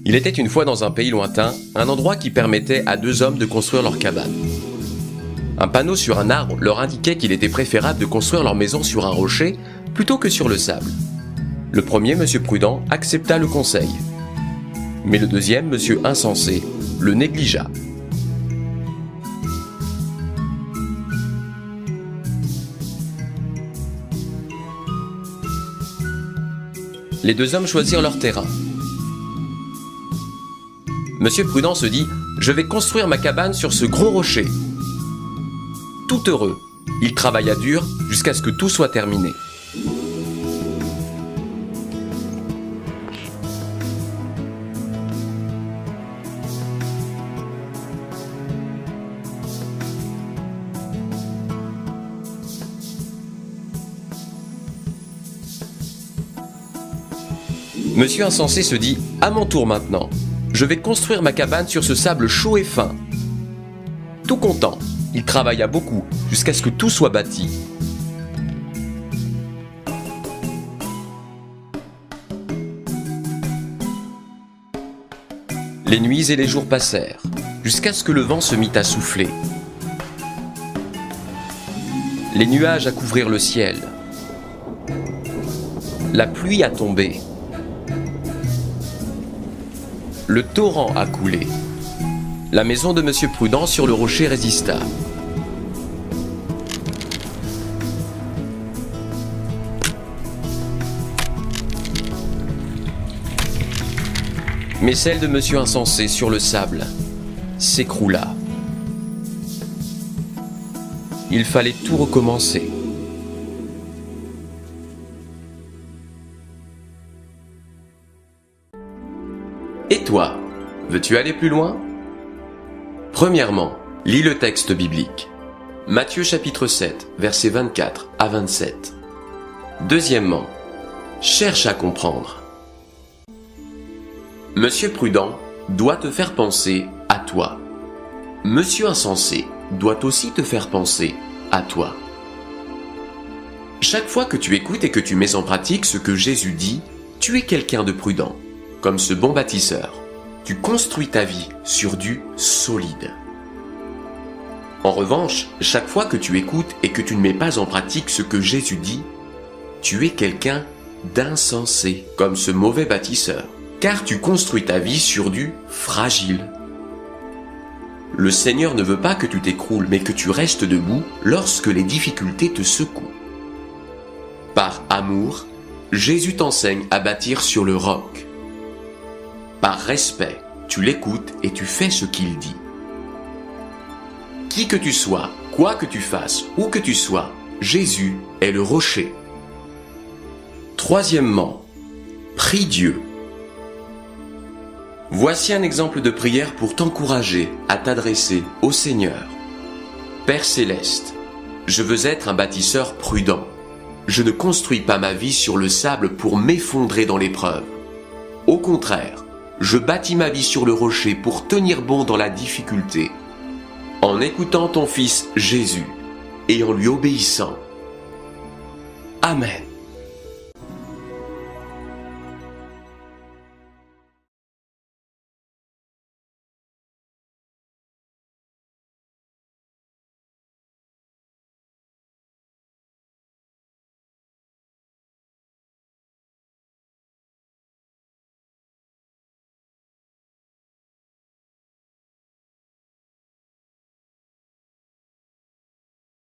Il était une fois dans un pays lointain, un endroit qui permettait à deux hommes de construire leur cabane. Un panneau sur un arbre leur indiquait qu'il était préférable de construire leur maison sur un rocher plutôt que sur le sable. Le premier, Monsieur Prudent, accepta le conseil. Mais le deuxième, Monsieur Insensé, le négligea. Les deux hommes choisirent leur terrain. Monsieur Prudent se dit « Je vais construire ma cabane sur ce gros rocher ». Tout heureux, il travailla dur jusqu'à ce que tout soit terminé. Monsieur Insensé se dit « À mon tour maintenant, je vais construire ma cabane sur ce sable chaud et fin ». Tout content, il travailla beaucoup jusqu'à ce que tout soit bâti. Les nuits et les jours passèrent, jusqu'à ce que le vent se mit à souffler. Les nuages à couvrir le ciel. La pluie a tombé. Le torrent a coulé. La maison de Monsieur Prudent sur le rocher résista. Mais celle de Monsieur Insensé sur le sable s'écroula. Il fallait tout recommencer. Et toi, veux-tu aller plus loin ? Premièrement, lis le texte biblique. Matthieu chapitre 7, versets 24 à 27. Deuxièmement, cherche à comprendre. Monsieur Prudent doit te faire penser à toi. Monsieur Insensé doit aussi te faire penser à toi. Chaque fois que tu écoutes et que tu mets en pratique ce que Jésus dit, tu es quelqu'un de prudent. Comme ce bon bâtisseur, tu construis ta vie sur du solide. En revanche, chaque fois que tu écoutes et que tu ne mets pas en pratique ce que Jésus dit, tu es quelqu'un d'insensé, comme ce mauvais bâtisseur, car tu construis ta vie sur du fragile. Le Seigneur ne veut pas que tu t'écroules, mais que tu restes debout lorsque les difficultés te secouent. Par amour, Jésus t'enseigne à bâtir sur le roc. Par respect, tu l'écoutes et tu fais ce qu'il dit. Qui que tu sois, quoi que tu fasses, où que tu sois, Jésus est le rocher. Troisièmement, prie Dieu. Voici un exemple de prière pour t'encourager à t'adresser au Seigneur. Père céleste, je veux être un bâtisseur prudent. Je ne construis pas ma vie sur le sable pour m'effondrer dans l'épreuve. Au contraire, je bâtis ma vie sur le rocher pour tenir bon dans la difficulté, en écoutant ton Fils Jésus et en lui obéissant. Amen.